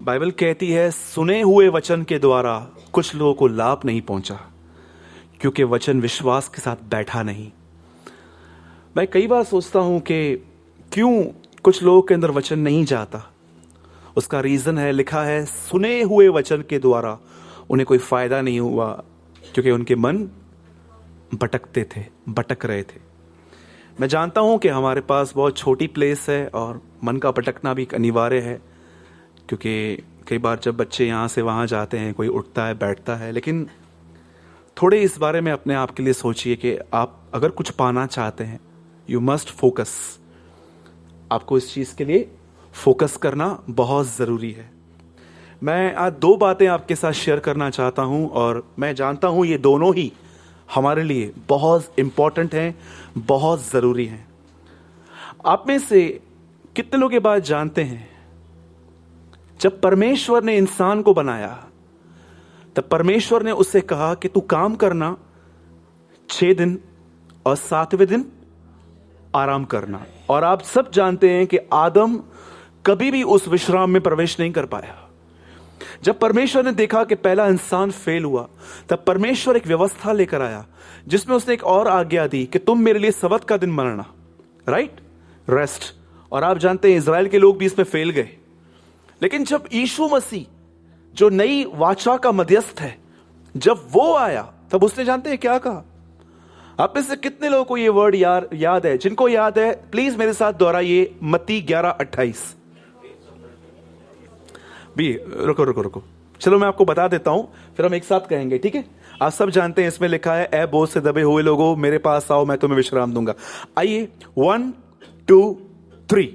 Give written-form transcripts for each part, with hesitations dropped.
Bible कहती है सुने हुए वचन के द्वारा कुछ लोगों को लाभ नहीं पहुंचा, क्योंकि वचन विश्वास के साथ बैठा नहीं। मैं कई बार सोचता हूं कि क्यों कुछ लोगों के अंदर वचन नहीं जाता। उसका रीजन है, लिखा है सुने हुए वचन के द्वारा उन्हें कोई फायदा नहीं हुआ, क्योंकि उनके मन भटक रहे थे। मैं जानता हूं कि हमारे पास बहुत छोटी प्लेस है और मन का भटकना भी अनिवार्य है, क्योंकि कई बार जब बच्चे यहाँ से वहाँ जाते हैं कोई उठता है बैठता है। लेकिन थोड़े इस बारे में अपने आप के लिए सोचिए कि आप अगर कुछ पाना चाहते हैं, यू मस्ट फोकस। आपको इस चीज़ के लिए फोकस करना बहुत ज़रूरी है। मैं आज दो बातें आपके साथ शेयर करना चाहता हूँ और मैं जानता हूँ ये दोनों ही हमारे लिए बहुत इम्पॉर्टेंट हैं, बहुत ज़रूरी हैं। आप में से कितने लोग ये बात जानते हैं, जब परमेश्वर ने इंसान को बनाया तब परमेश्वर ने उससे कहा कि तू काम करना 6 दिन और 7वें दिन आराम करना। और आप सब जानते हैं कि आदम कभी भी उस विश्राम में प्रवेश नहीं कर पाया। जब परमेश्वर ने देखा कि पहला इंसान फेल हुआ, तब परमेश्वर एक व्यवस्था लेकर आया जिसमें उसने एक और आज्ञा दी कि तुम मेरे लिए सबत का दिन मनाना, राइट, रेस्ट। और आप जानते हैं इजराइल के लोग भी इसमें फेल गए। लेकिन जब यीशु मसीह जो नई वाचा का मध्यस्थ है, जब वो आया तब उसने जानते हैं क्या कहा। आप में से कितने लोगों को ये वर्ड याद है? जिनको याद है प्लीज मेरे साथ दोहराइए, मत्ती 11:28। भी रुको, चलो मैं आपको बता देता हूं, फिर हम एक साथ कहेंगे, ठीक है? आप सब जानते हैं इसमें लिखा है, ए बोझ से दबे हुए लोगों मेरे पास आओ, मैं तुम्हें विश्राम दूंगा। आइए 1 2 3।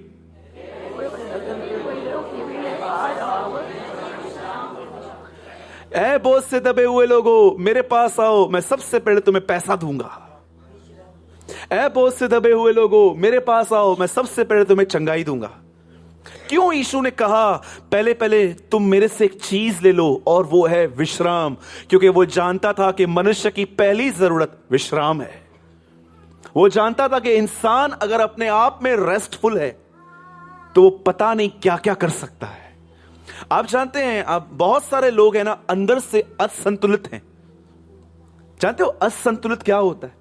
ए बोझ से दबे हुए लोगों मेरे पास आओ, मैं सबसे पहले तुम्हें पैसा दूंगा। ए बोझ से दबे हुए लोगों मेरे पास आओ, मैं सबसे पहले तुम्हें चंगाई दूंगा। क्यों यीशु ने कहा पहले तुम मेरे से एक चीज ले लो और वो है विश्राम? क्योंकि वो जानता था कि मनुष्य की पहली जरूरत विश्राम है। वो जानता था कि इंसान अगर अपने आप में रेस्टफुल है तो वो पता नहीं क्या क्या कर सकता है। आप जानते हैं, आप बहुत सारे लोग हैं ना अंदर से असंतुलित हैं। जानते हो असंतुलित क्या होता है?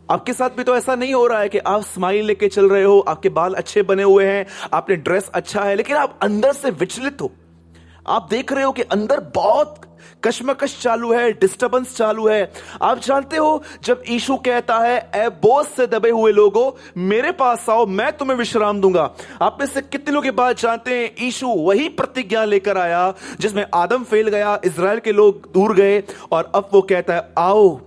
आपके साथ भी तो ऐसा नहीं हो रहा है कि आप स्माइल लेके चल रहे हो, आपके बाल अच्छे बने हुए हैं, आपने ड्रेस अच्छा है, लेकिन आप अंदर से विचलित हो। आप देख रहे हो कि अंदर बहुत कश्मकश चालू है, डिस्टर्बेंस चालू है। आप जानते हो जब यीशु कहता है ए बोझ से दबे हुए लोगों मेरे पास आओ, मैं तुम्हें विश्राम दूंगा। आप में से कितने लोग ये बात जानते हैं? यीशु वही प्रतिज्ञा लेकर आया जिसमें आदम फेल गया, इजराइल के लोग दूर गए, और अब वो कहता है आओ,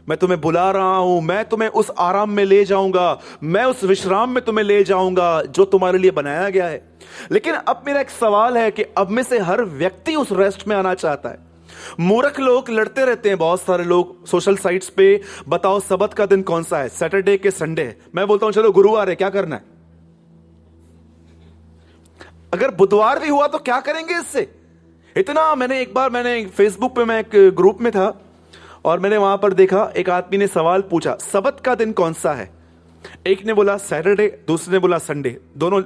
मैं तुम्हें बुला रहा हूं, मैं तुम्हें उस आराम में ले जाऊंगा, मैं उस विश्राम में तुम्हें ले जाऊंगा जो तुम्हारे लिए बनाया गया है। लेकिन अब मेरा एक सवाल है कि अब में से हर व्यक्ति उस रेस्ट में आना चाहता है। मूर्ख लोग लड़ते रहते हैं, बहुत सारे लोग सोशल साइट्स पे, बताओ सबत का दिन कौन सा है, सैटरडे के संडे है। मैं बोलता हूं चलो गुरुवार है, क्या करना है? अगर बुधवार भी हुआ तो क्या करेंगे इससे? इतना मैंने फेसबुक पे, मैं एक ग्रुप में था और मैंने वहां पर देखा, एक आदमी ने सवाल पूछा सबत का दिन कौन सा है। एक ने बोला सैटरडे, दूसरे ने बोला संडे। दोनों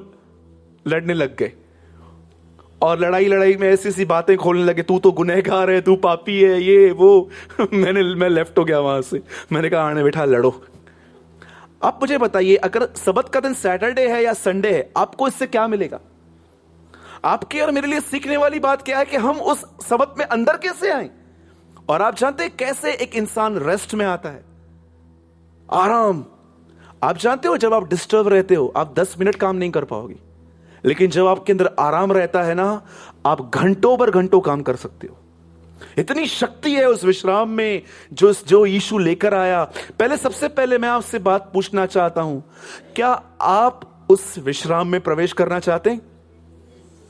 लड़ने लग गए और लड़ाई में ऐसी सी बातें खोलने लगे, तू तो गुनहगार है, तू पापी है, ये वो। मैं लेफ्ट हो गया वहां से। मैंने कहा आने बेटा लड़ो। आप मुझे बताइए, अगर सबत का दिन सैटरडे है या संडे है, आपको इससे क्या मिलेगा? आपके और मेरे लिए सीखने वाली बात क्या है कि हम उस सबत में अंदर कैसे आए। और आप जानते हैं कैसे एक इंसान रेस्ट में आता है? आराम। आप जानते हो जब आप डिस्टर्ब रहते हो आप 10 मिनट काम नहीं कर पाओगे, लेकिन जब आपके अंदर आराम रहता है ना, आप घंटों पर घंटों काम कर सकते हो। इतनी शक्ति है उस विश्राम में जो यीशु लेकर आया। सबसे पहले मैं आपसे बात पूछना चाहता हूं, क्या आप उस विश्राम में प्रवेश करना चाहते हैं?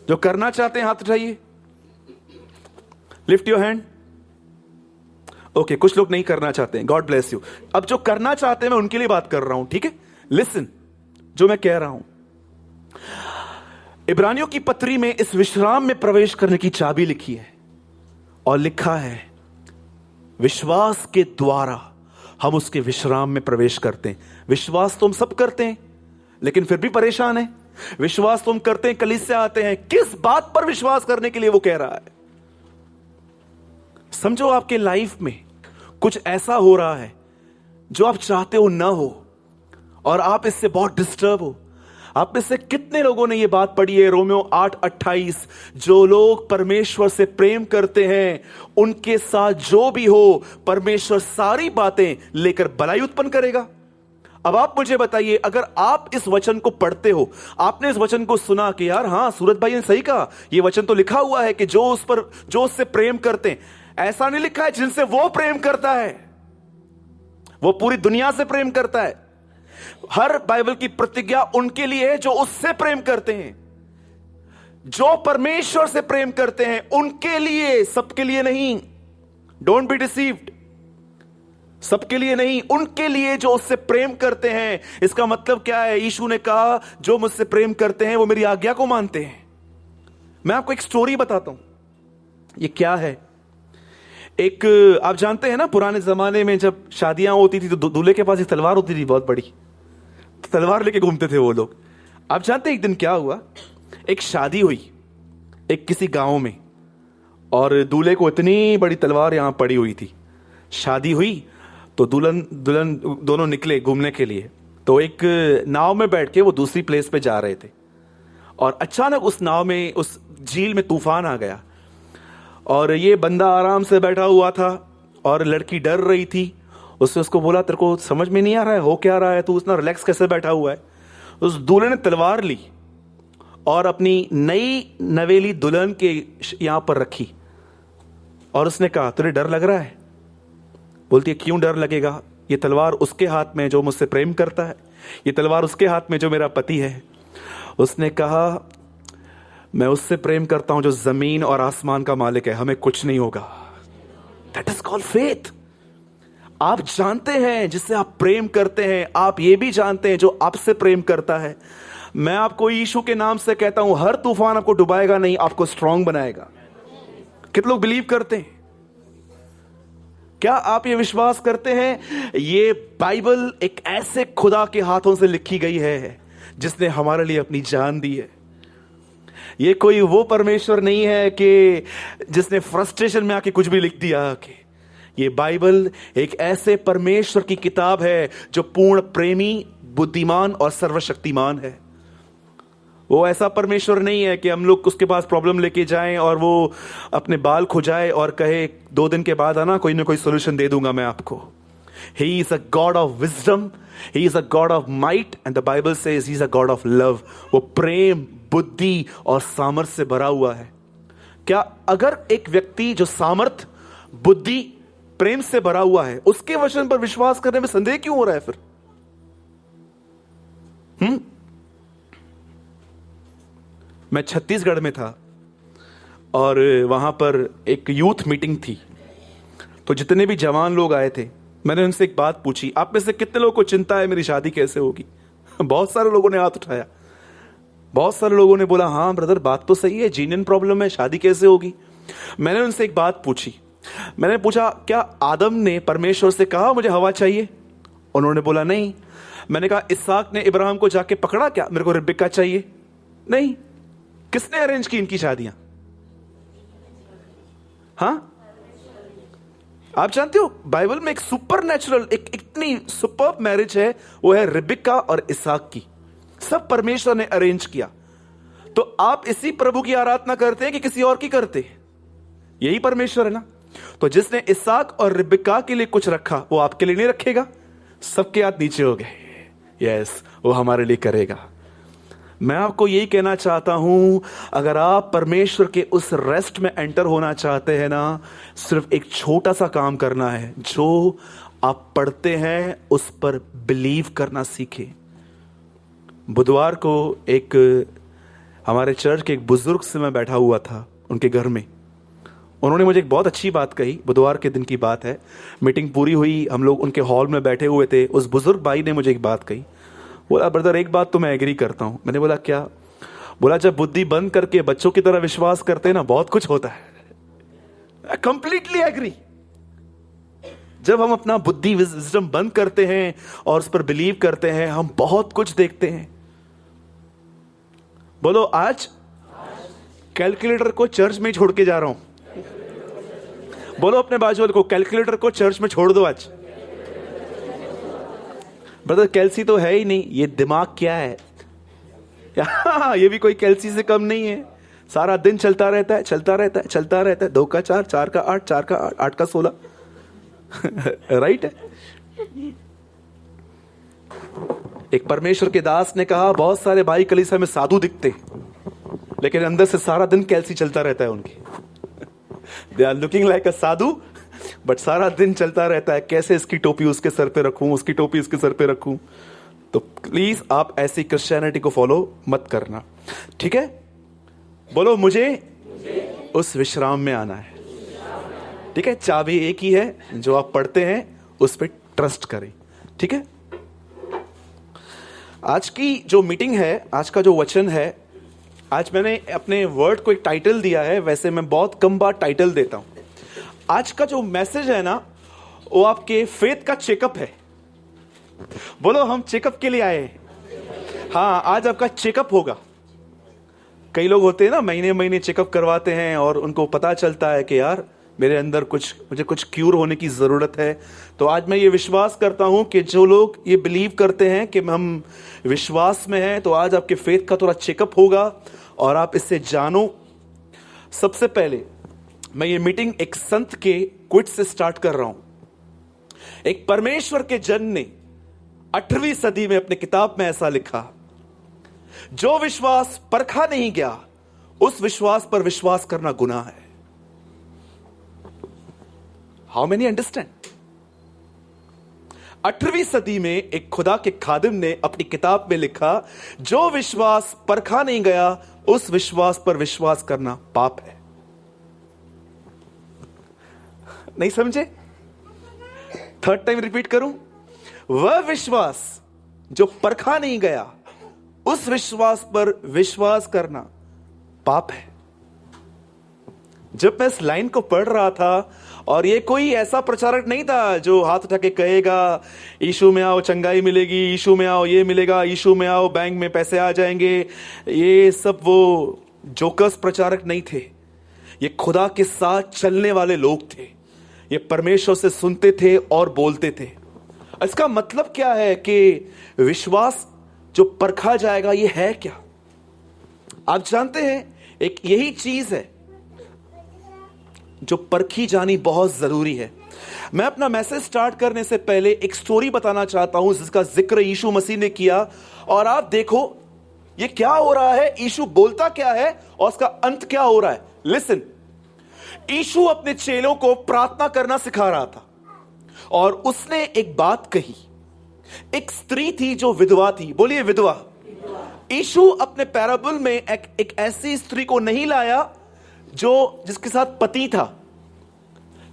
जो करना चाहते हैं हाथ उठाइए, लिफ्ट योर हैंड। ओके, कुछ लोग नहीं करना चाहते हैं, गॉड ब्लेस यू। अब जो करना चाहते हैं मैं उनके लिए बात कर रहा हूं, ठीक है? लिसन जो मैं कह रहा हूं। इब्रानियों की पत्री में इस विश्राम में प्रवेश करने की चाबी लिखी है और लिखा है विश्वास के द्वारा हम उसके विश्राम में प्रवेश करते हैं। विश्वास तो हम सब करते हैं, लेकिन फिर भी परेशान है विश्वास तो हम करते हैं, कलीसिया आते हैं, किस बात पर विश्वास करने के लिए वो कह रहा है? समझो आपके लाइफ में कुछ ऐसा हो रहा है जो आप चाहते हो ना हो, और आप इससे बहुत डिस्टर्ब हो। आप में से कितने लोगों ने यह बात पढ़ी है, रोमियो 8:28, जो लोग परमेश्वर से प्रेम करते हैं उनके साथ जो भी हो परमेश्वर सारी बातें लेकर भलाई उत्पन्न करेगा। अब आप मुझे बताइए, अगर आप इस वचन को पढ़ते हो, आपने इस वचन को सुना कि यार हां, सूरज भाई ने सही कहा, यह वचन तो लिखा हुआ है कि जो उससे प्रेम करते हैं, ऐसा नहीं लिखा है जिनसे वो प्रेम करता है, वो पूरी दुनिया से प्रेम करता है। हर बाइबल की प्रतिज्ञा उनके लिए है जो उससे प्रेम करते हैं, जो परमेश्वर से प्रेम करते हैं उनके लिए, सबके लिए नहीं। डोंट बी डिसीव्ड, सबके लिए नहीं, उनके लिए जो उससे प्रेम करते हैं। इसका मतलब क्या है? यीशु ने कहा जो मुझसे प्रेम करते हैं वो मेरी आज्ञा को मानते हैं। मैं आपको एक स्टोरी बताता हूं, ये क्या है। एक, आप जानते हैं ना, पुराने जमाने में जब शादियां होती थी तो दूल्हे के पास एक तलवार होती थी बहुत बड़ी, तो तलवार लेके घूमते थे वो लोग। आप जानते हैं एक दिन क्या हुआ? एक शादी हुई एक किसी गांव में, और दूल्हे को इतनी बड़ी तलवार यहां पड़ी हुई थी। शादी हुई तो दुल्हन दोनों निकले घूमने के लिए, तो एक नाव में बैठ के वो दूसरी प्लेस पे जा रहे थे, और अचानक उस नाव में, उस झील में तूफान आ गया, और ये बंदा आराम से बैठा हुआ था और लड़की डर रही थी। उसने उसको बोला, तेरे को समझ में नहीं आ रहा है हो क्या रहा है, तू इतना रिलैक्स कैसे बैठा हुआ है? उस दूल्हे ने तलवार ली और अपनी नई नवेली दुल्हन के यहां पर रखी, और उसने कहा, तुझे डर लग रहा है? बोलती है, क्यों डर लगेगा? ये तलवार उसके हाथ में जो मुझसे प्रेम करता है, ये तलवार उसके हाथ में जो मेरा पति है। उसने कहा, मैं उससे प्रेम करता हूं जो जमीन और आसमान का मालिक है, हमें कुछ नहीं होगा। That is called faith. आप जानते हैं जिससे आप प्रेम करते हैं, आप ये भी जानते हैं जो आपसे प्रेम करता है। मैं आपको यीशु के नाम से कहता हूं, हर तूफान आपको डुबाएगा नहीं, आपको स्ट्रांग बनाएगा। कितने लोग बिलीव करते हैं? क्या आप ये विश्वास करते हैं ये बाइबल एक ऐसे खुदा के हाथों से लिखी गई है जिसने हमारे लिए अपनी जान दी है? ये कोई वो परमेश्वर नहीं है कि जिसने फ्रस्ट्रेशन में आके कुछ भी लिख दिया कि ये बाइबल एक ऐसे परमेश्वर की किताब है जो पूर्ण प्रेमी, बुद्धिमान और सर्वशक्तिमान है। वो ऐसा परमेश्वर नहीं है कि हम लोग उसके पास प्रॉब्लम लेके जाएं और वो अपने बाल खुजाए और कहे 2 दिन के बाद आना, कोई ना कोई सॉल्यूशन दे दूंगा मैं आपको। He is a God of wisdom, He is a God of might, and the Bible says He is a God of love. वो प्रेम, बुद्धि और सामर्थ से भरा हुआ है। क्या अगर एक व्यक्ति जो सामर्थ, बुद्धि, प्रेम से भरा हुआ है, उसके वचन पर विश्वास करने में संदेह क्यों हो रहा है फिर? मैं छत्तीसगढ़ में था और वहां पर एक यूथ मीटिंग थी, तो जितने भी जवान लोग आए थे, मैंने उनसे एक बात पूछी, आप में से कितने लोगों को चिंता है मेरी शादी कैसे होगी? बहुत सारे लोगों ने हाथ उठाया। बहुत सारे लोगों ने बोला, हाँ ब्रदर बात तो सही है, जीनियन प्रॉब्लम है, शादी कैसे होगी? मैंने उनसे एक बात पूछी, मैंने पूछा, क्या आदम ने परमेश्वर से कहा मुझे हवा चाहिए? उन्होंने बोला नहीं। मैंने कहा, इसहाक ने इब्राहिम को जाके पकड़ा क्या, मेरे को रिबेका चाहिए? नहीं। किसने अरेंज की इनकी शादियां? हाँ, आप जानते हो बाइबल में एक सुपर नेचुरल, एक इतनी सुपर मैरिज है, वो है रिबेका और इसहाक की। सब परमेश्वर ने अरेंज किया। तो आप इसी प्रभु की आराधना करते हैं कि किसी और की करते हैं? यही परमेश्वर है ना। तो जिसने इसहाक और रिबेका के लिए कुछ रखा वो आपके लिए नहीं रखेगा? सबके हाथ नीचे हो गए, यस, वो हमारे लिए करेगा। मैं आपको यही कहना चाहता हूं, अगर आप परमेश्वर के उस रेस्ट में एंटर होना चाहते हैं ना, सिर्फ एक छोटा सा काम करना है, जो आप पढ़ते हैं उस पर बिलीव करना सीखें। बुधवार को एक हमारे चर्च के एक बुजुर्ग से मैं बैठा हुआ था उनके घर में। उन्होंने मुझे एक बहुत अच्छी बात कही, बुधवार के दिन की बात है, मीटिंग पूरी हुई, हम लोग उनके हॉल में बैठे हुए थे। उस बुजुर्ग भाई ने मुझे एक बात कही, बोला, ब्रदर एक बात तो मैं एग्री करता हूं। मैंने बोला, क्या? बोला, जब बुद्धि बंद करके बच्चों की तरह विश्वास करते हैं ना, बहुत कुछ होता है। Completely agree. जब हम अपना बुद्धि, विजडम बंद करते हैं और उस पर बिलीव करते हैं, हम बहुत कुछ देखते हैं। बोलो आज कैलकुलेटर को चर्च में छोड़ के जा रहा हूं। बोलो अपने बाजू वाले को, कैलकुलेटर को चर्च में छोड़ दो आज। ब्रदर कैल्सी तो है ही नहीं, ये दिमाग क्या है? ये भी कोई कैल्सी से कम नहीं है। सारा दिन चलता रहता है, चलता रहता है, चलता रहता है। 2 का 4, 4 का 8, 4 का 8, 8 का 16। राइट है। एक परमेश्वर के दास ने कहा, बहुत सारे भाई कलीसिया में साधु दिखते, लेकिन अंदर से सारा दिन कैल्सी चलता रहता है उनकी। They are looking like a sadhu, but सारा दिन चलता रहता है, कैसे इसकी टोपी उसके सर पे रखूं, उसकी टोपी इसके सर पे रखूं। तो प्लीज आप ऐसी क्रिश्चियनिटी को फॉलो मत करना, ठीक है? बोलो मुझे उस विश्राम में आना है, ठीक है? चाबी एक ही है, जो आप पढ़ते हैं उस पर ट्रस्ट करें, ठीक है? आज की जो मीटिंग है, आज का जो वचन है, आज मैंने अपने वर्ड को एक टाइटल दिया है। वैसे मैं बहुत कम बार टाइटल देता हूं। आज का जो मैसेज है ना, वो आपके फेथ का चेकअप है। बोलो हम चेकअप के लिए आए हैं। हाँ, आज आपका चेकअप होगा। कई लोग होते हैं ना, महीने महीने चेकअप करवाते हैं और उनको पता चलता है कि यार मेरे अंदर मुझे कुछ क्यूर होने की जरूरत है। तो आज मैं ये विश्वास करता हूं कि जो लोग ये बिलीव करते हैं कि हम विश्वास में हैं, तो आज आपके फेथ का थोड़ा चेकअप होगा और आप इससे जानो। सबसे पहले मैं ये मीटिंग एक संत के क्विट से स्टार्ट कर रहा हूं। एक परमेश्वर के जन ने 8वीं सदी में अपने किताब में ऐसा लिखा, जो विश्वास परखा नहीं गया, उस विश्वास पर विश्वास करना गुनाह है। How many understand? 8वीं सदी में एक खुदा के खादिम ने अपनी किताब में लिखा, जो विश्वास परखा नहीं गया, उस विश्वास पर विश्वास करना पाप है। नहीं समझे? 3rd टाइम रिपीट करूं, वह विश्वास जो परखा नहीं गया, उस विश्वास पर विश्वास करना पाप है। जब मैं इस लाइन को पढ़ रहा था, और ये कोई ऐसा प्रचारक नहीं था जो हाथ उठा के कहेगा यीशु में आओ चंगाई मिलेगी, यीशु में आओ ये मिलेगा, यीशु में आओ बैंक में पैसे आ जाएंगे। ये सब वो जोकस प्रचारक नहीं थे। ये खुदा के साथ चलने वाले लोग थे। ये परमेश्वर से सुनते थे और बोलते थे। इसका मतलब क्या है कि विश्वास जो परखा जाएगा, ये है क्या? आप जानते हैं, एक यही चीज है जो परखी जानी बहुत जरूरी है। मैं अपना मैसेज स्टार्ट करने से पहले एक स्टोरी बताना चाहता हूं, जिसका जिक्र यीशु मसीह ने किया। और आप देखो ये क्या हो रहा है, यीशु बोलता क्या है और उसका अंत क्या हो रहा है। लिसन, यीशु अपने चेलों को प्रार्थना करना सिखा रहा था और उसने एक बात कही। एक स्त्री थी जो विधवा थी। बोलिए विधवा। यीशु अपने पैराबल में एक ऐसी स्त्री को नहीं लाया जिसके साथ पति था,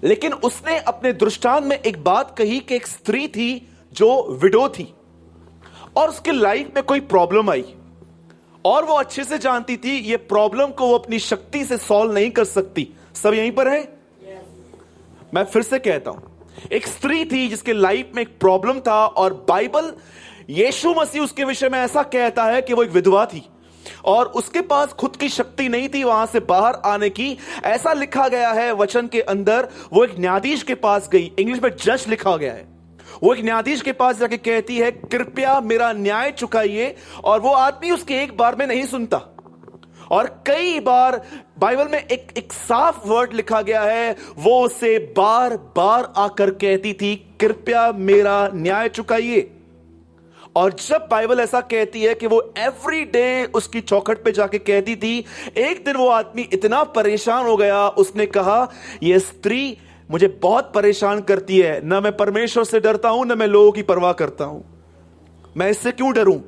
लेकिन उसने अपने दृष्टांत में एक बात कही कि एक स्त्री थी जो विडो थी और उसके लाइफ में कोई प्रॉब्लम आई और वो अच्छे से जानती थी ये प्रॉब्लम को वो अपनी शक्ति से सॉल्व नहीं कर सकती। सब यहीं पर है? मैं फिर से कहता हूं, एक स्त्री थी जिसके लाइफ में एक प्रॉब्लम था और बाइबल यीशु मसीह उसके विषय में ऐसा कहता है कि वो एक विधवा थी और उसके पास खुद की शक्ति नहीं थी वहां से बाहर आने की। ऐसा लिखा गया है वचन के अंदर, वो एक न्यायाधीश के पास गई। इंग्लिश में जज लिखा गया है। वो एक न्यायाधीश के पास जाके कहती है, कृपया मेरा न्याय चुकाइए। और वो आदमी उसके एक बार में नहीं सुनता और कई बार बाइबल में एक साफ वर्ड लिखा गया है, वो उसे बार बार आकर कहती थी, कृपया मेरा न्याय चुकाइए। और जब बाइबल ऐसा कहती है कि वो एवरी डे उसकी चौखट पे जाके कहती थी, एक दिन वो आदमी इतना परेशान हो गया, उसने कहा ये स्त्री मुझे बहुत परेशान करती है, ना मैं परमेश्वर से डरता हूं ना मैं लोगों की परवाह करता हूं, मैं इससे क्यों डरूं,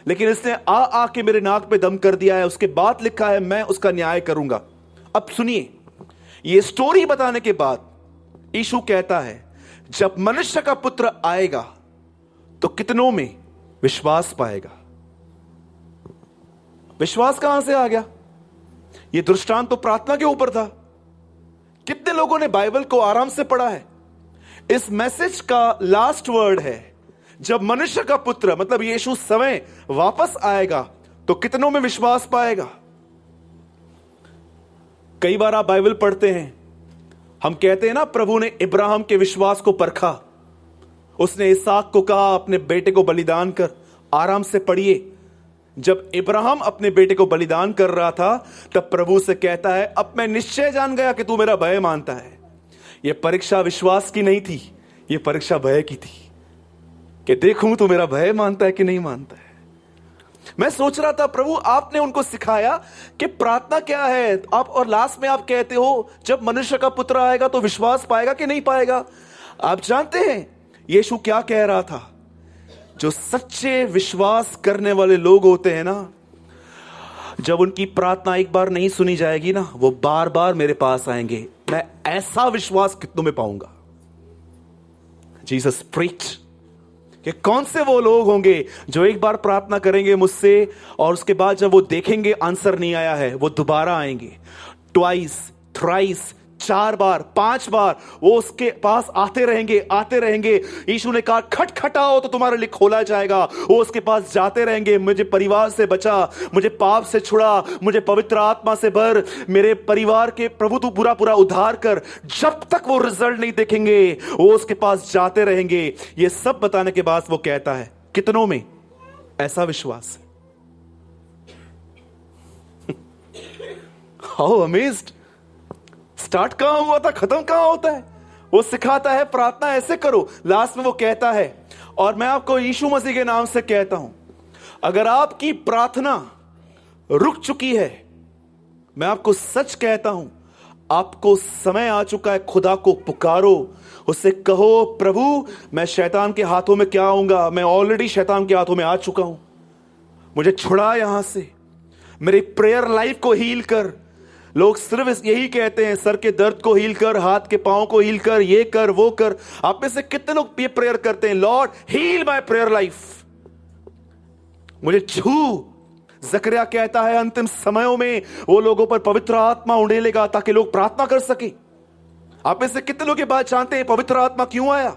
लेकिन इसने आ के मेरे नाक पे दम कर दिया है। उसके बाद लिखा है मैं उसका न्याय करूंगा। अब सुनिए, ये स्टोरी बताने के बाद यीशु कहता है, जब मनुष्य का पुत्र आएगा तो कितनों में विश्वास पाएगा। विश्वास कहां से आ गया? यह दृष्टांत तो प्रार्थना के ऊपर था। कितने लोगों ने बाइबल को आराम से पढ़ा है? इस मैसेज का लास्ट वर्ड है, जब मनुष्य का पुत्र मतलब यीशु समय वापस आएगा तो कितनों में विश्वास पाएगा? कई बार आप बाइबल पढ़ते हैं, हम कहते हैं ना, प्रभु ने इब्राहिम के विश्वास को परखा। उसने इसहाक को कहा अपने बेटे को बलिदान कर। आराम से पढ़िए। जब इब्राहिम अपने बेटे को बलिदान कर रहा था, तब प्रभु से कहता है, अब मैं निश्चय जान गया कि तू मेरा भय मानता है। यह परीक्षा विश्वास की नहीं थी, यह परीक्षा भय की थी, कि देखूं तू मेरा भय मानता है कि नहीं मानता है। मैं सोच रहा था, प्रभु आपने उनको सिखाया कि प्रार्थना क्या है आप, और लास्ट में आप कहते हो जब मनुष्य का पुत्र आएगा तो विश्वास पाएगा कि नहीं पाएगा। आप जानते हैं यीशु क्या कह रहा था? जो सच्चे विश्वास करने वाले लोग होते हैं ना, जब उनकी प्रार्थना एक बार नहीं सुनी जाएगी ना, वो बार बार मेरे पास आएंगे। मैं ऐसा विश्वास कितनों में पाऊंगा? जीसस प्रीच कि कौन से वो लोग होंगे जो एक बार प्रार्थना करेंगे मुझसे, और उसके बाद जब वो देखेंगे आंसर नहीं आया है, वो दोबारा आएंगे। ट्वाइस, थ्राइस, 4 बार, 5 बार वो उसके पास आते रहेंगे, आते रहेंगे। यीशु ने कहा खटखटाओ तो तुम्हारे लिए खोला जाएगा। वो उसके पास जाते रहेंगे, मुझे परिवार से बचा, मुझे पाप से छुड़ा, मुझे पवित्र आत्मा से भर, मेरे परिवार के प्रभु तू पूरा पूरा उद्धार कर। जब तक वो रिजल्ट नहीं देखेंगे, वो उसके पास जाते रहेंगे। ये सब बताने के बाद वो कहता है, कितनों में ऐसा विश्वास है? How amazed. स्टार्ट कहां हुआ था, खत्म कहां होता है? वो सिखाता है प्रार्थना ऐसे करो। लास्ट में वो कहता है, और मैं आपको यीशु मसीह के नाम से कहता हूं, अगर आपकी प्रार्थना रुक चुकी है, मैं आपको सच कहता हूं, आपको समय आ चुका है, खुदा को पुकारो, उससे कहो, प्रभु मैं शैतान के हाथों में क्या आऊंगा? मैं ऑलरेडी शैतान के हाथों में आ चुका हूं, मुझे छुड़ा यहां से, मेरी प्रेयर लाइफ को हील कर। लोग सिर्फ यही कहते हैं, सर के दर्द को हील कर, हाथ के पांव को हील कर, ये कर वो कर। आप में से कितने लोग ये प्रेयर करते हैं, Lord heal my prayer life, मुझे छू। जकरिया कहता है अंतिम समयों में वो लोगों पर पवित्र आत्मा उड़ेलेगा ताकि लोग प्रार्थना कर सके। आप में से कितने लोग ये बात जानते हैं पवित्र आत्मा क्यों आया?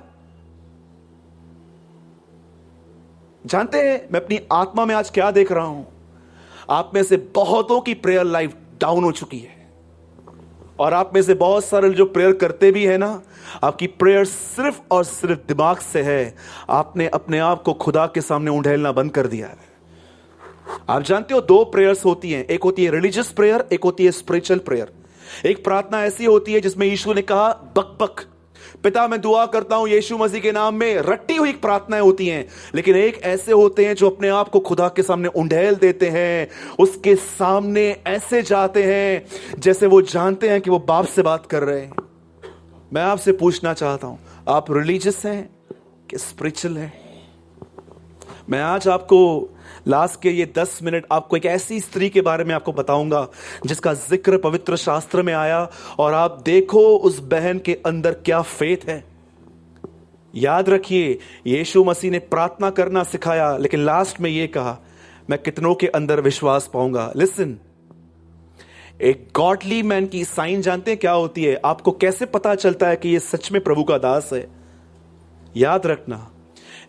जानते हैं मैं अपनी आत्मा में आज क्या देख रहा हूं? आप में से बहुतों की प्रेयर लाइफ डाउन हो चुकी है, और आप में से बहुत सारे जो प्रेयर करते भी है ना, आपकी प्रेयर सिर्फ और सिर्फ दिमाग से है। आपने अपने आप को खुदा के सामने उंडेलना बंद कर दिया है। आप जानते हो 2 प्रेयर्स होती हैं, एक होती है रिलीजियस प्रेयर, एक होती है स्पिरिचुअल प्रेयर। एक प्रार्थना ऐसी होती है जिसमें यीशु ने कहा बक बक, पिता मैं दुआ करता हूं यीशु मसीह के नाम में, रट्टी हुई प्रार्थनाएं होती हैं। लेकिन एक ऐसे होते हैं जो अपने आप को खुदा के सामने उंडेल देते हैं, उसके सामने ऐसे जाते हैं जैसे वो जानते हैं कि वो बाप से बात कर रहे हैं। मैं आपसे पूछना चाहता हूं, आप रिलीजियस हैं कि स्पिरिचुअल हैं? मैं आज आपको लास्ट के ये 10 मिनट आपको एक ऐसी स्त्री के बारे में आपको बताऊंगा जिसका जिक्र पवित्र शास्त्र में आया, और आप देखो उस बहन के अंदर क्या फेथ है। याद रखिए, यीशु मसीह ने प्रार्थना करना सिखाया, लेकिन लास्ट में ये कहा, मैं कितनों के अंदर विश्वास पाऊंगा। लिसन, एक गॉडली मैन की साइन जानते हैं क्या होती है? आपको कैसे पता चलता है कि ये सच में प्रभु का दास है? याद रखना,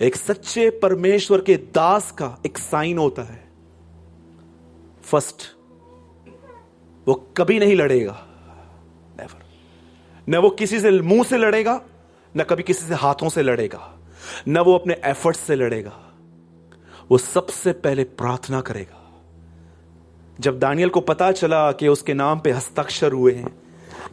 एक सच्चे परमेश्वर के दास का एक साइन होता है, फर्स्ट, वो कभी नहीं लड़ेगा, नेवर। न वो किसी से मुंह से लड़ेगा, न कभी किसी से हाथों से लड़ेगा, न वो अपने एफर्ट्स से लड़ेगा। वो सबसे पहले प्रार्थना करेगा। जब दानियल को पता चला कि उसके नाम पे हस्ताक्षर हुए हैं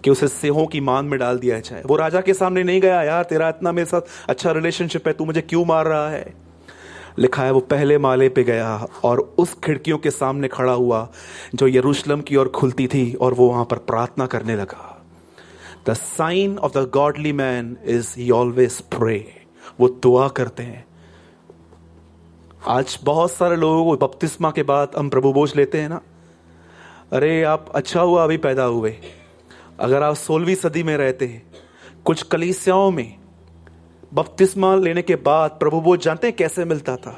कि उसे सिंहों की मान में डाल दिया जाए, वो राजा के सामने नहीं गया, यार तेरा इतना मेरे साथ अच्छा रिलेशनशिप है, तू मुझे क्यों मार रहा है। लिखा है वो पहले माले पे गया और उस खिड़कियों के सामने खड़ा हुआ जो यरूशलेम की ओर खुलती थी, और वो वहां पर प्रार्थना करने लगा। The sign of the godly man is he always pray. वो दुआ करते हैं। आज बहुत सारे लोगों को बपतिस्मा के बाद हम प्रभु बोझ लेते हैं ना, अरे आप अच्छा हुआ अभी पैदा हुए। अगर आप 16वीं सदी में रहते हैं, कुछ कलीसियाओं में बपतिस्मा लेने के बाद प्रभु बोझ जानते हैं कैसे मिलता था?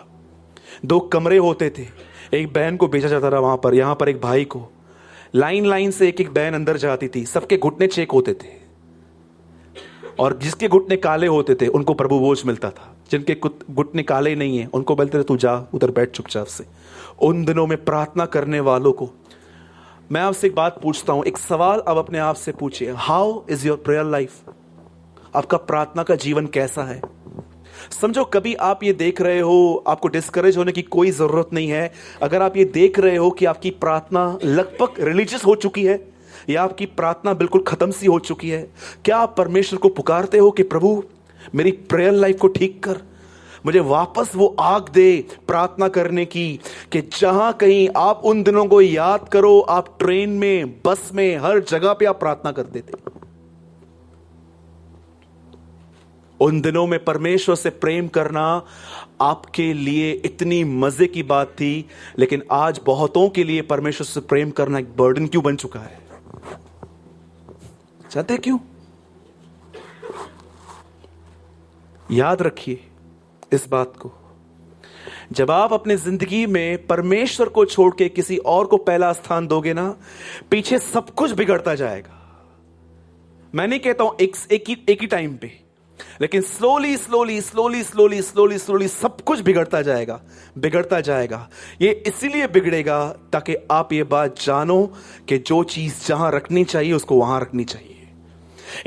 2 कमरे होते थे, एक बहन को भेजा जाता था वहां पर, यहां पर एक भाई को, लाइन लाइन से एक एक बहन अंदर जाती थी, सबके घुटने चेक होते थे, और जिसके घुटने काले होते थे उनको प्रभु बोझ मिलता था। जिनके घुटने काले नहीं है, उनको बोलते रहे तू जा उधर बैठ चुपचाप से। उन दिनों में प्रार्थना करने वालों को मैं आपसे एक बात पूछता हूं, एक सवाल अब अपने आप से पूछिए, how is your prayer life? आपका प्रार्थना का जीवन कैसा है? समझो कभी आप ये देख रहे हो, आपको डिस्करेज होने की कोई जरूरत नहीं है। अगर आप ये देख रहे हो कि आपकी प्रार्थना लगभग रिलीजियस हो चुकी है या आपकी प्रार्थना बिल्कुल खत्म सी हो चुकी है, क्या आप परमेश्वर को पुकारते हो कि प्रभु मेरी प्रेयर लाइफ को ठीक कर, मुझे वापस वो आग दे प्रार्थना करने की, कि जहां कहीं आप उन दिनों को याद करो, आप ट्रेन में, बस में, हर जगह पे आप प्रार्थना करते थे। उन दिनों में परमेश्वर से प्रेम करना आपके लिए इतनी मजे की बात थी, लेकिन आज बहुतों के लिए परमेश्वर से प्रेम करना एक बर्डन क्यों बन चुका है? जानते क्यों? याद रखिए इस बात को, जब आप अपनी जिंदगी में परमेश्वर को छोड़ के किसी और को पहला स्थान दोगे ना, पीछे सब कुछ बिगड़ता जाएगा। मैं नहीं कहता हूं एक ही टाइम पे, लेकिन slowly slowly slowly slowly slowly slowly सब कुछ बिगड़ता जाएगा। ये इसीलिए बिगड़ेगा ताकि आप ये बात जानो कि जो चीज जहां रखनी चाहिए उसको वहां रखनी चाहिए।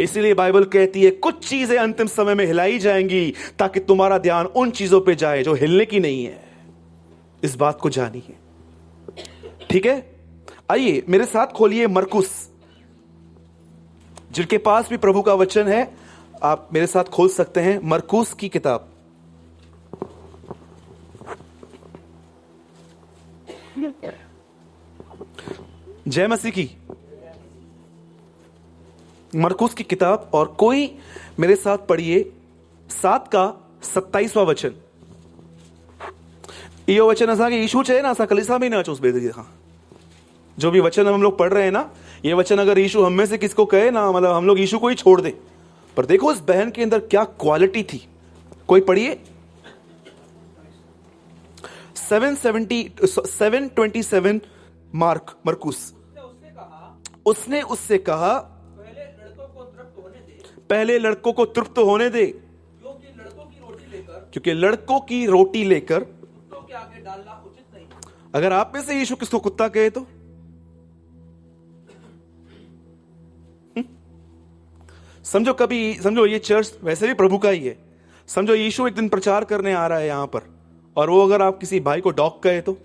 इसीलिए बाइबल कहती है कुछ चीजें अंतिम समय में हिलाई जाएंगी ताकि तुम्हारा ध्यान उन चीजों पे जाए जो हिलने की नहीं है। इस बात को जानिए, ठीक है? आइए मेरे साथ खोलिए मरकुस। जिनके पास भी प्रभु का वचन है आप मेरे साथ खोल सकते हैं मरकुस की किताब। जय मसीह की। मरकुस की किताब, और कोई मेरे साथ पढ़िए 7 का 27वां वचन। ये वचन ऐसा कि यीशु चाहे ना असा कलीसा में ना चूस बेदगी। हाँ, जो भी वचन हम लोग पढ़ रहे हैं ना, ये वचन अगर यीशु हम में से किसको कहे ना, मतलब हम लोग यीशु को ही छोड़ दे। पर देखो इस बहन के अंदर क्या क्वालिटी थी। कोई पढ़िए 727 मरकुस। उसने उससे कहा पहले लड़कों को तृप्त होने दे, क्योंकि लड़कों की रोटी लेकर कुत्तों के आगे डालना उचित नहीं। अगर आप में से यीशु किसको कुत्ता कहे तो समझो ये चर्च वैसे भी प्रभु का ही है। समझो यीशु एक दिन प्रचार करने आ रहा है यहां पर, और वो अगर आप किसी भाई को डॉग कहे तो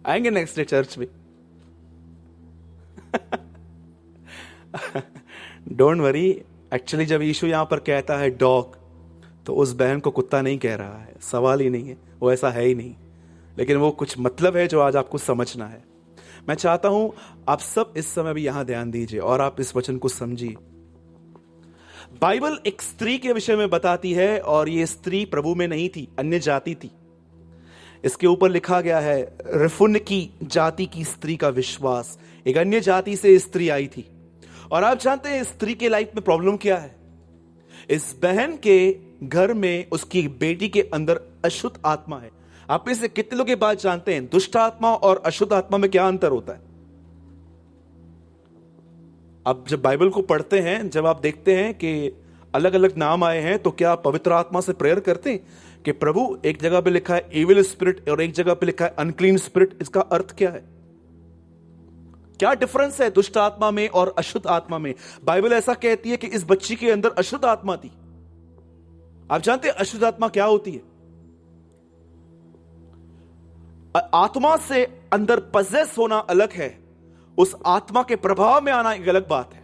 आएंगे नेक्स्ट डे चर्च में। डोंट वरी, एक्चुअली जब यीशु यहां पर कहता है डॉग, तो उस बहन को कुत्ता नहीं कह रहा है, सवाल ही नहीं है, वो ऐसा है ही नहीं, लेकिन वो कुछ मतलब है जो आज आपको समझना है। मैं चाहता हूं आप सब इस समय भी यहां ध्यान दीजिए और आप इस वचन को समझिए। बाइबल एक स्त्री के विषय में बताती है, और ये स्त्री प्रभु में नहीं थी, अन्य जाति थी। इसके ऊपर लिखा गया है रिफुन की जाति की स्त्री का विश्वास। एक अन्य जाति से स्त्री आई थी, और आप जानते हैं स्त्री के लाइफ में प्रॉब्लम क्या है? इस बहन के घर में उसकी बेटी के अंदर अशुद्ध आत्मा है। आप में से कितने लोग ये बात जानते हैं दुष्ट आत्मा और अशुद्ध आत्मा में क्या अंतर होता है? आप जब बाइबल को पढ़ते हैं, जब आप देखते हैं कि अलग अलग नाम आए हैं, तो क्या आप पवित्र आत्मा से प्रेयर करते हैं कि प्रभु, एक जगह पे लिखा है एविल स्पिरिट और एक जगह पे लिखा है अनक्लीन स्पिरिट, इसका अर्थ क्या है? क्या डिफरेंस है दुष्ट आत्मा में और अशुद्ध आत्मा में? बाइबल ऐसा कहती है कि इस बच्ची के अंदर अशुद्ध आत्मा थी। आप जानते हैं अशुद्ध आत्मा क्या होती है? आत्मा से अंदर पजेस होना अलग है, उस आत्मा के प्रभाव में आना एक अलग बात है।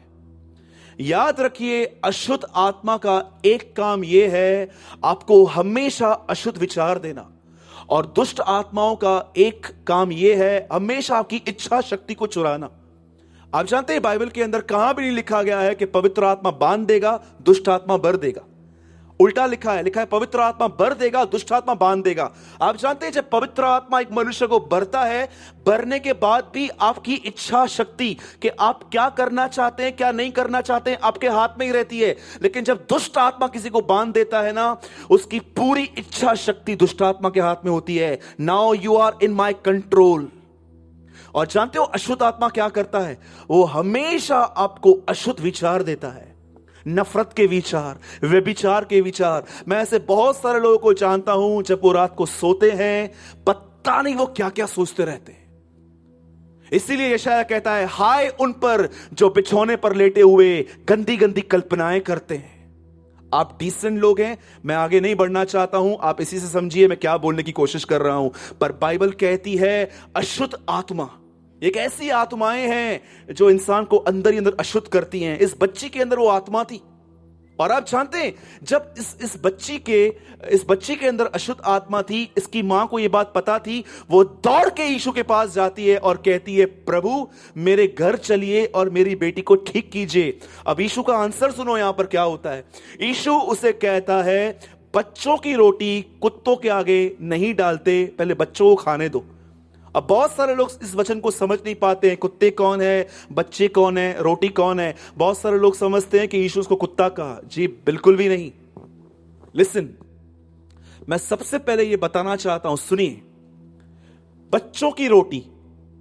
याद रखिए, अशुद्ध आत्मा का एक काम यह है आपको हमेशा अशुद्ध विचार देना, और दुष्ट आत्माओं का एक काम यह है हमेशा आपकी इच्छा शक्ति को चुराना। आप जानते हैं बाइबल के अंदर कहां भी नहीं लिखा गया है कि पवित्र आत्मा बांध देगा, दुष्ट आत्मा भर देगा। उल्टा लिखा है पवित्र आत्मा भर देगा, दुष्ट आत्मा बांध देगा। आप जानते हैं जब पवित्र आत्मा एक मनुष्य को भरता है, भरने के बाद भी आपकी इच्छा शक्ति कि आप क्या करना चाहते हैं क्या नहीं करना चाहते हैं आपके हाथ में ही रहती है। लेकिन जब दुष्ट आत्मा किसी को बांध देता है ना, उसकी पूरी इच्छा शक्ति दुष्ट आत्मा के हाथ में होती है। Now you are in my control. और जानते हो अशुद्ध आत्मा क्या करता है? वो हमेशा आपको अशुद्ध विचार देता है। नफरत के विचार, व्यभिचार के विचार। मैं ऐसे बहुत सारे लोगों को जानता हूं, जब वो रात को सोते हैं पता नहीं वो क्या क्या सोचते रहते हैं। इसीलिए यशायाह कहता है, हाय उन पर जो बिछौने पर लेटे हुए गंदी गंदी कल्पनाएं करते हैं। आप डिसेंट लोग हैं, मैं आगे नहीं बढ़ना चाहता हूं, आप इसी से समझिए मैं क्या बोलने की कोशिश कर रहा हूं। पर बाइबल कहती है अशुद्ध आत्मा, एक ऐसी आत्माएं हैं जो इंसान को अंदर ही अंदर अशुद्ध करती हैं। इस बच्ची के अंदर वो आत्मा थी। और आप जानते हैं, जब इस बच्ची के अंदर अशुद्ध आत्मा थी, इसकी मां को यह बात पता थी। वो दौड़ के यीशु के पास जाती है और कहती है, प्रभु मेरे घर चलिए और मेरी बेटी को ठीक कीजिए। अब यीशु का आंसर सुनो, यहां पर क्या होता है। यीशु उसे कहता है, बच्चों की रोटी कुत्तों के आगे नहीं डालते, पहले बच्चों को खाने दो। अब बहुत सारे लोग इस वचन को समझ नहीं पाते हैं। कुत्ते कौन है, बच्चे कौन है, रोटी कौन है। बहुत सारे लोग समझते हैं कि यीशु उसको कुत्ता कहा। जी बिल्कुल भी नहीं। लिसन, मैं सबसे पहले यह बताना चाहता हूं, सुनिए, बच्चों की रोटी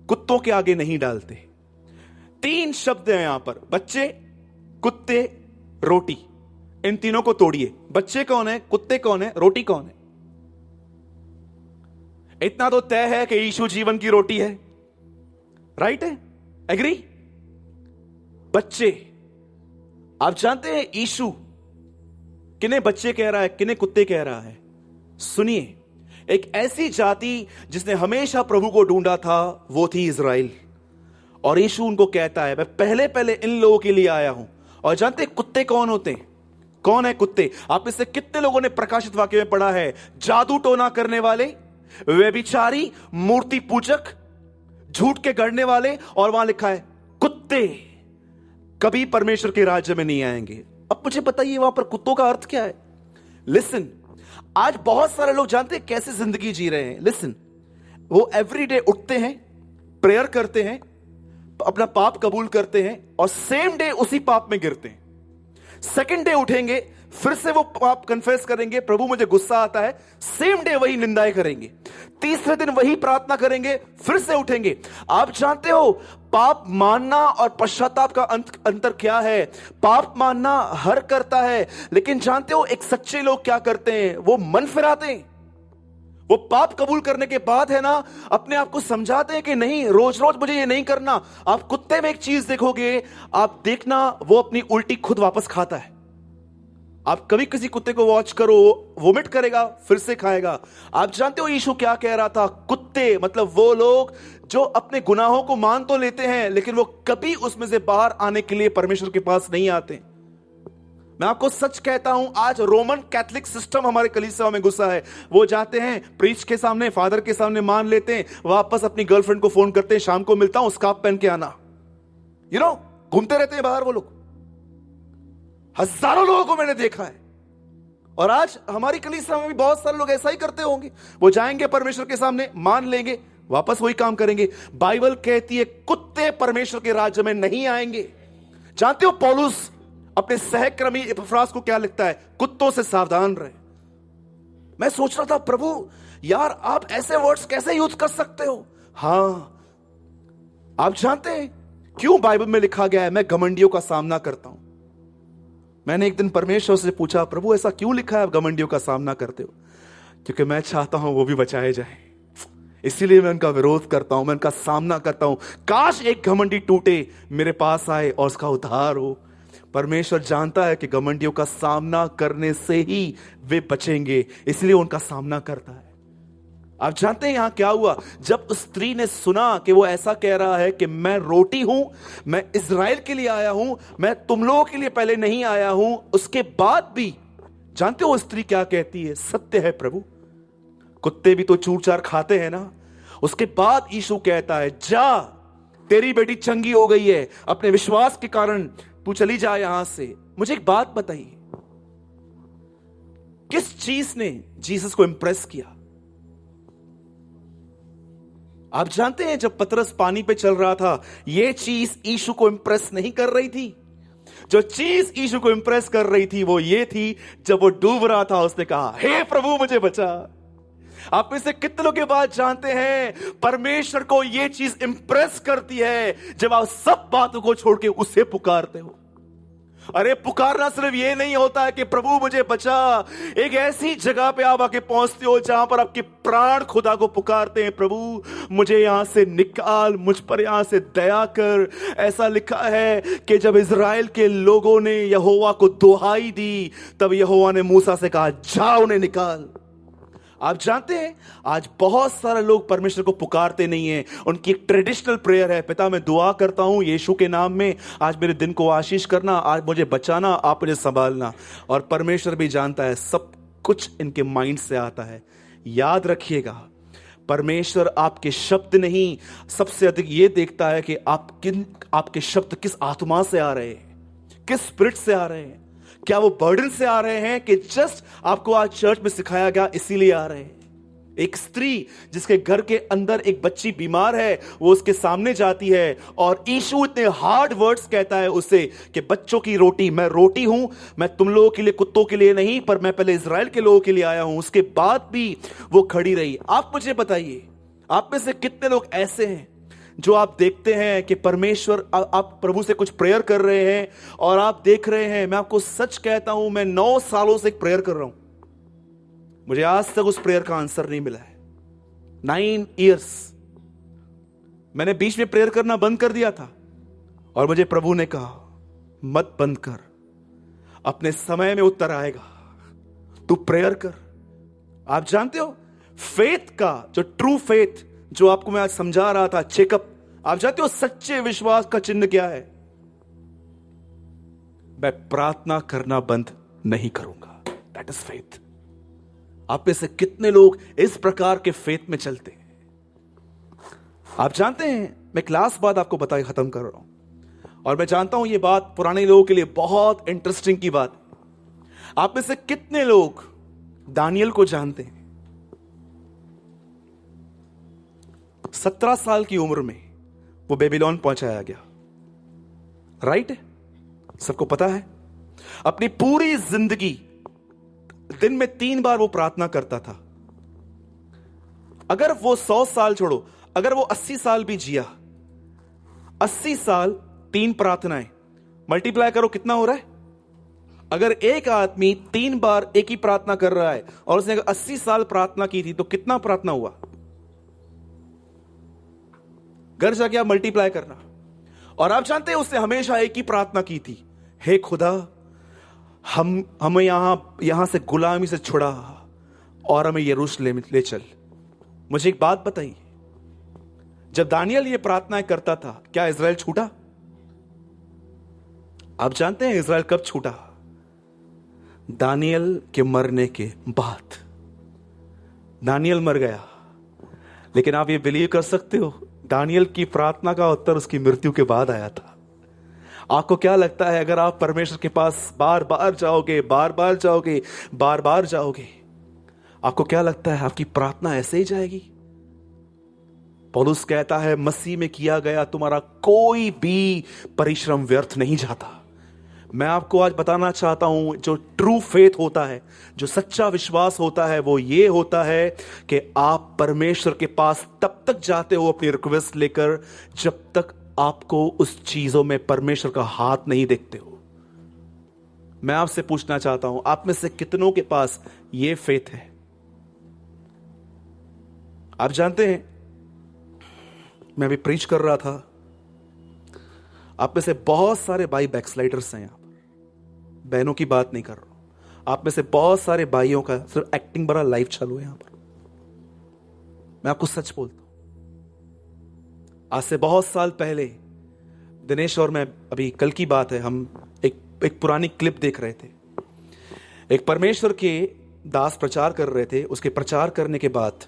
कुत्तों के आगे नहीं डालते। 3 शब्द हैं यहां पर, बच्चे, कुत्ते, रोटी। इन तीनों को तोड़िए। बच्चे कौन है, कुत्ते कौन है, रोटी कौन है। इतना तो तय है कि यीशु जीवन की रोटी है। राइट है, एग्री। बच्चे, आप जानते हैं यीशु किन्हें बच्चे कह रहा है, किन्हें कुत्ते कह रहा है। सुनिए, एक ऐसी जाति जिसने हमेशा प्रभु को ढूंढा था, वो थी इज़राइल। और यीशु उनको कहता है, मैं पहले पहले इन लोगों के लिए आया हूं। और जानते हैं कुत्ते कौन होते हैं? कौन है कुत्ते? आप इससे कितने लोगों ने प्रकाशित वाक्य में पढ़ा है? जादू टोना करने वाले, व्यभिचारी, मूर्ति पूजक, झूठ के गढ़ने वाले। और वहां लिखा है कुत्ते कभी परमेश्वर के राज्य में नहीं आएंगे। अब मुझे बताइए वहां पर कुत्तों का अर्थ क्या है? लिसन, आज बहुत सारे लोग जानते हैं कैसे जिंदगी जी रहे हैं। लिसन, वो एवरीडे उठते हैं, प्रेयर करते हैं, अपना पाप कबूल करते हैं और सेम डे उसी पाप में गिरते हैं। सेकंड डे उठेंगे, फिर से वो पाप कन्फेस करेंगे, प्रभु मुझे गुस्सा आता है, सेम डे वही निंदाएं करेंगे। तीसरे दिन वही प्रार्थना करेंगे, फिर से उठेंगे। आप जानते हो पाप मानना और पश्चाताप का अंतर क्या है? पाप मानना हर करता है, लेकिन जानते हो एक सच्चे लोग क्या करते हैं? वो मन फिराते हैं। वो पाप कबूल करने के बाद है ना, अपने आप को समझाते हैं कि नहीं, रोज रोज मुझे ये नहीं करना। आप कुत्ते में एक चीज देखोगे, आप देखना, वो अपनी उल्टी खुद वापस खाता है। आप कभी किसी कुत्ते को वॉच करो, वोमिट करेगा, फिर से खाएगा। आप जानते हो यीशु क्या कह रहा था? कुत्ते मतलब वो लोग जो अपने गुनाहों को मान तो लेते हैं, लेकिन वो कभी उसमें से बाहर आने के लिए परमेश्वर के पास नहीं आते। मैं आपको सच कहता हूं, आज रोमन कैथोलिक सिस्टम हमारे कलीसिया में घुसा है। वो जाते हैं प्रीच के सामने, फादर के सामने मान लेते हैं, वापस अपनी गर्लफ्रेंड को फोन करते हैं, शाम को मिलता हूं, स्कार्फ पहन के आना। घूमते रहते हैं बाहर वो लोग। हजारों लोगों को मैंने देखा है। और आज हमारी कलीसिया में भी बहुत सारे लोग ऐसा ही करते होंगे। वो जाएंगे परमेश्वर के सामने, मान लेंगे, वापस वही काम करेंगे। बाइबल कहती है कुत्ते परमेश्वर के राज्य में नहीं आएंगे। जानते हो पौलुस अपने सहकर्मी इपफ्रास को क्या लिखता है? कुत्तों से सावधान रहे। मैं सोच रहा था, प्रभु यार आप ऐसे वर्ड्स कैसे यूज कर सकते हो? हां, आप जानते हैं क्यों बाइबल में लिखा गया है, मैं घमंडियों का सामना करता हूं। मैंने एक दिन परमेश्वर से पूछा, प्रभु ऐसा क्यों लिखा है आप घमंडियों का सामना करते हो? क्योंकि मैं चाहता हूं वो भी बचाए जाए, इसीलिए मैं उनका विरोध करता हूं, मैं उनका सामना करता हूं। काश एक घमंडी टूटे, मेरे पास आए और उसका उद्धार हो। परमेश्वर जानता है कि घमंडियों का सामना करने से ही वे बचेंगे, इसलिए उनका सामना करता है। आप जानते हैं यहां क्या हुआ? जब उस स्त्री ने सुना कि वो ऐसा कह रहा है कि मैं रोटी हूं, मैं इज़राइल के लिए आया हूं, मैं तुम लोगों के लिए पहले नहीं आया हूं, उसके बाद भी जानते हो स्त्री क्या कहती है? सत्य है प्रभु, कुत्ते भी तो चूर चार खाते हैं ना। उसके बाद यीशु कहता है, जा तेरी बेटी चंगी हो गई है, अपने विश्वास के कारण तू चली जा यहां से। मुझे एक बात बताइए, किस चीज ने जीसस को इंप्रेस किया? आप जानते हैं जब पतरस पानी पे चल रहा था, यह चीज यीशु को इंप्रेस नहीं कर रही थी। जो चीज यीशु को इंप्रेस कर रही थी वो ये थी, जब वो डूब रहा था उसने कहा, हे प्रभु मुझे बचा। आप में से कितने लोग के बाद जानते हैं परमेश्वर को यह चीज इंप्रेस करती है जब आप सब बातों को छोड़ के उसे पुकारते हो। अरे पुकारना सिर्फ ये नहीं होता है कि प्रभु मुझे बचा। एक ऐसी जगह पे आप आके पहुंचते हो जहां पर आपके प्राण खुदा को पुकारते हैं, प्रभु मुझे यहां से निकाल, मुझ पर यहां से दया कर। ऐसा लिखा है कि जब इजराइल के लोगों ने यहोवा को दुहाई दी, तब यहोवा ने मूसा से कहा, जा उन्हें निकाल। आप जानते हैं आज बहुत सारे लोग परमेश्वर को पुकारते नहीं हैं। उनकी एक ट्रेडिशनल प्रेयर है, पिता मैं दुआ करता हूं यीशु के नाम में, आज मेरे दिन को आशीष करना, आज मुझे बचाना, आप मुझे संभालना। और परमेश्वर भी जानता है सब कुछ इनके माइंड से आता है। याद रखिएगा, परमेश्वर आपके शब्द नहीं, सबसे अधिक यह देखता है कि आपके शब्द किस आत्मा से आ रहे हैं, किस स्पिरिट से आ रहे हैं। क्या वो बर्डन से आ रहे हैं कि जस्ट आपको आज चर्च में सिखाया गया इसीलिए आ रहे हैं। एक स्त्री जिसके घर के अंदर एक बच्ची बीमार है, वो उसके सामने जाती है और यीशु इतने हार्ड वर्ड्स कहता है उसे कि बच्चों की रोटी, मैं रोटी हूं, मैं तुम लोगों के लिए, कुत्तों के लिए नहीं, पर मैं पहले इजराइल के लोगों के लिए आया हूं। उसके बाद भी वो खड़ी रही। आप मुझे बताइए, आप में से कितने लोग ऐसे हैं जो आप देखते हैं कि परमेश्वर, आप प्रभु से कुछ प्रेयर कर रहे हैं और आप देख रहे हैं, मैं आपको सच कहता हूं, मैं 9 सालों से एक प्रेयर कर रहा हूं, मुझे आज तक उस प्रेयर का आंसर नहीं मिला है। 9 इयर्स मैंने बीच में प्रेयर करना बंद कर दिया था और मुझे प्रभु ने कहा, मत बंद कर, अपने समय में उत्तर आएगा, तू प्रेयर कर। आप जानते हो फेथ का जो ट्रू फेथ, जो आपको मैं आज समझा रहा था, चेकअप, आप जानते हो सच्चे विश्वास का चिन्ह क्या है? मैं प्रार्थना करना बंद नहीं करूंगा। That is faith. आप में से कितने लोग इस प्रकार के फेथ में चलते हैं? आप जानते हैं, मैं क्लास बाद आपको बता के खत्म कर रहा हूं, और मैं जानता हूं ये बात पुराने लोगों के लिए बहुत इंटरेस्टिंग की बात। आप में से कितने लोग दानियल को जानते हैं? 17 साल की उम्र में वो बेबीलोन पहुंचाया गया, राइट? सबको पता है। अपनी पूरी जिंदगी दिन में 3 बार वो प्रार्थना करता था। अगर वो 100 साल छोड़ो, अगर वो 80 साल भी जिया, 80 साल 3 प्रार्थनाएं मल्टीप्लाई करो, कितना हो रहा है? अगर एक आदमी 3 बार एक ही प्रार्थना कर रहा है और उसने 80 साल प्रार्थना की थी, तो कितना प्रार्थना हुआ? घर जाके आप मल्टीप्लाई करना। और आप जानते हैं उसने हमेशा एक ही प्रार्थना की थी, हे खुदा, हमें यहां से गुलामी से छुड़ा और हमें यरूशलेम ले चल। मुझे एक बात बताइए, जब दानियल ये प्रार्थनाएं करता था, क्या इजराइल छूटा? आप जानते हैं इजराइल कब छूटा? दानियल के मरने के बाद। दानियल मर गया, लेकिन आप ये बिलीव कर सकते हो, दानियल की प्रार्थना का उत्तर उसकी मृत्यु के बाद आया था। आपको क्या लगता है, अगर आप परमेश्वर के पास बार बार जाओगे, बार बार जाओगे, बार बार जाओगे, आपको क्या लगता है आपकी प्रार्थना ऐसे ही जाएगी? पौलुस कहता है, मसीह में किया गया तुम्हारा कोई भी परिश्रम व्यर्थ नहीं जाता। मैं आपको आज बताना चाहता हूं, जो ट्रू फेथ होता है, जो सच्चा विश्वास होता है, वो ये होता है कि आप परमेश्वर के पास तब तक जाते हो अपनी रिक्वेस्ट लेकर जब तक आपको उस चीजों में परमेश्वर का हाथ नहीं देखते हो। मैं आपसे पूछना चाहता हूं, आप में से कितनों के पास ये फेथ है? आप जानते हैं, मैं अभी प्रीच कर रहा था, आप में से बहुत सारे भाई बैकस्लाइडर्स हैं। यहां पर बहनों की बात नहीं कर रहा हूं, आप में से बहुत सारे भाइयों का सिर्फ एक्टिंग बड़ा लाइफ चालू है यहां पर। मैं आपको सच बोलता हूं, आज से बहुत साल पहले दिनेश और मैं, अभी कल की बात है, हम एक पुरानी क्लिप देख रहे थे। एक परमेश्वर के दास प्रचार कर रहे थे। उसके प्रचार करने के बाद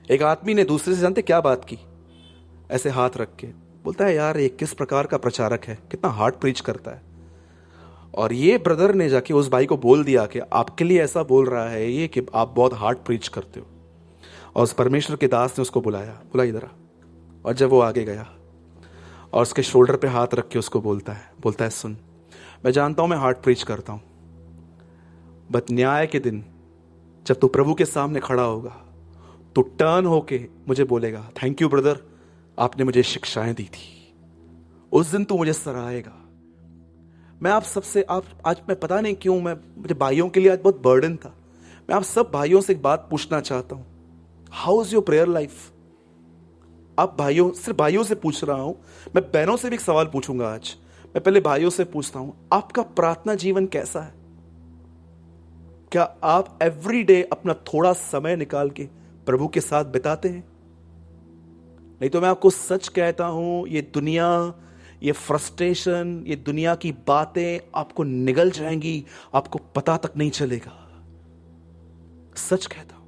एक आदमी ने दूसरे से, जानते क्या बात की? ऐसे हाथ रख के बोलता है, यार ये किस प्रकार का प्रचारक है, कितना हार्ड प्रीच करता है। और ये ब्रदर ने जाके उस भाई को बोल दिया कि आपके लिए ऐसा बोल रहा है ये कि आप बहुत हार्ड प्रीच करते हो। और उस परमेश्वर के दास ने उसको बुलाया, बोला इधर आ। और जब वो आगे गया और उसके शोल्डर पे हाथ रख के उसको बोलता है, सुन, मैं जानता हूं मैं हार्ड प्रीच करता हूं, बट न्याय के दिन जब तू प्रभु के सामने खड़ा होगा, तो टर्न होके मुझे बोलेगा, थैंक यू ब्रदर, आपने मुझे शिक्षाएं दी थी। उस दिन तू मुझे सराहेगा। मैं आप सबसे आज मैं पता नहीं क्यों मुझे भाइयों के लिए आज बहुत बर्डन था। मैं आप सब भाइयों से एक बात पूछना चाहता हूं, how is your prayer life? आप भाइयों, सिर्फ भाइयों से पूछ रहा हूं, मैं बहनों से भी एक सवाल पूछूंगा आज। मैं पहले भाइयों से पूछता हूं, आपका प्रार्थना जीवन कैसा है? क्या आप एवरी डे अपना थोड़ा समय निकाल के प्रभु के साथ बिताते हैं? नहीं तो मैं आपको सच कहता हूं, ये दुनिया, ये फ्रस्ट्रेशन, ये दुनिया की बातें आपको निगल जाएंगी, आपको पता तक नहीं चलेगा। सच कहता हूं।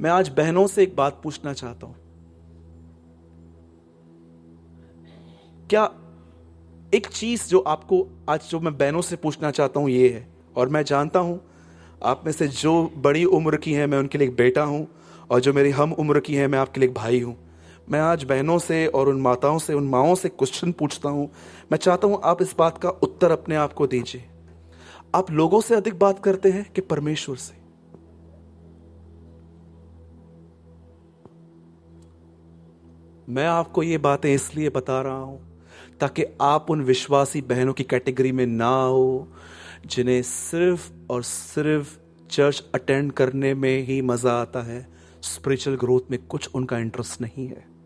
मैं आज बहनों से एक बात पूछना चाहता हूं, क्या एक चीज जो आपको आज, जो मैं बहनों से पूछना चाहता हूं ये है, और मैं जानता हूं आप में से जो बड़ी उम्र की हैं मैं उनके लिए एक बेटा हूं, और जो मेरी हम उम्र की हैं मैं आपके लिए एक भाई हूं। मैं आज बहनों से और उन माताओं से, उन माओं से क्वेश्चन पूछता हूं। मैं चाहता हूं आप इस बात का उत्तर अपने आप को दीजिए। आप लोगों से अधिक बात करते हैं कि परमेश्वर से? मैं आपको ये बातें इसलिए बता रहा हूं ताकि आप उन विश्वासी बहनों की कैटेगरी में ना हो जिन्हें सिर्फ और सिर्फ चर्च अटेंड करने में ही मजा आता है, स्पिरिचुअल ग्रोथ में कुछ उनका इंटरेस्ट नहीं है।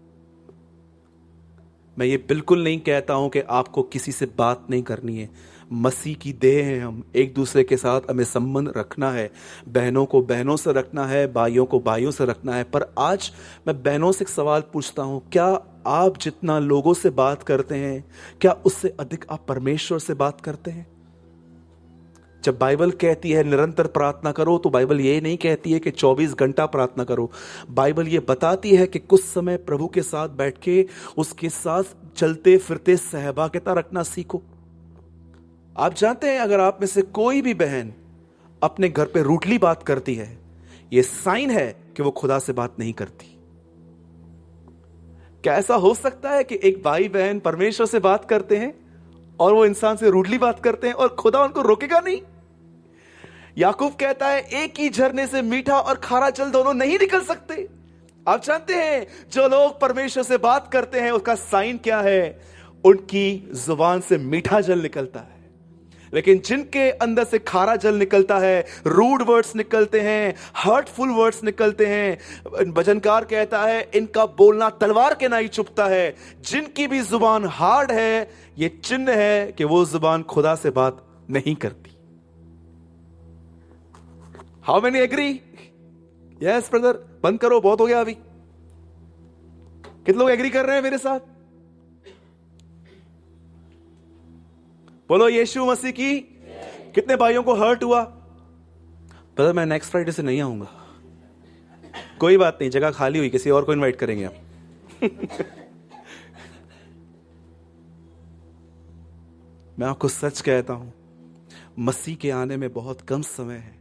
मैं ये बिल्कुल नहीं कहता हूं कि आपको किसी से बात नहीं करनी है। मसीह की देह है हम, एक दूसरे के साथ हमें संबंध रखना है। बहनों को बहनों से रखना है, भाइयों को भाइयों से रखना है। पर आज मैं बहनों से एक सवाल पूछता हूं, क्या आप जितना लोगों से बात करते हैं, क्या उससे अधिक आप परमेश्वर से बात करते हैं? जब बाइबल कहती है निरंतर प्रार्थना करो, तो बाइबल ये नहीं कहती है कि 24 घंटा प्रार्थना करो। बाइबल ये बताती है कि कुछ समय प्रभु के साथ बैठ के उसके साथ चलते फिरते सहभागिता रखना सीखो। आप जानते हैं, अगर आप में से कोई भी बहन अपने घर पे रूटली बात करती है, यह साइन है कि वो खुदा से बात नहीं करती। क्या ऐसा हो सकता है कि एक भाई बहन परमेश्वर से बात करते हैं और वो इंसान से रूडली बात करते हैं और खुदा उनको रोकेगा नहीं? याकूब कहता है, एक ही झरने से मीठा और खारा जल दोनों नहीं निकल सकते। आप जानते हैं, जो लोग परमेश्वर से बात करते हैं उसका साइन क्या है? उनकी जुबान से मीठा जल निकलता है, लेकिन जिनके अंदर से खारा जल निकलता है, रूड वर्ड्स निकलते हैं, हर्टफुल वर्ड्स निकलते हैं, भजनकार कहता है इनका बोलना तलवार के नहीं चुभता है। जिनकी भी जुबान हार्ड है, यह चिन्ह है कि वो जुबान खुदा से बात नहीं करती। How many agree? Yes brother, बंद करो, बहुत हो गया अभी। कितने लोग एग्री कर रहे हैं मेरे साथ? बोलो यीशु मसीह की। कितने भाइयों को हर्ट हुआ? ब्रदर मैं नेक्स्ट फ्राइडे से नहीं आऊंगा। कोई बात नहीं, जगह खाली हुई, किसी और को इनवाइट करेंगे हम। मैं आपको सच कहता हूं, मसीह के आने में बहुत कम समय है।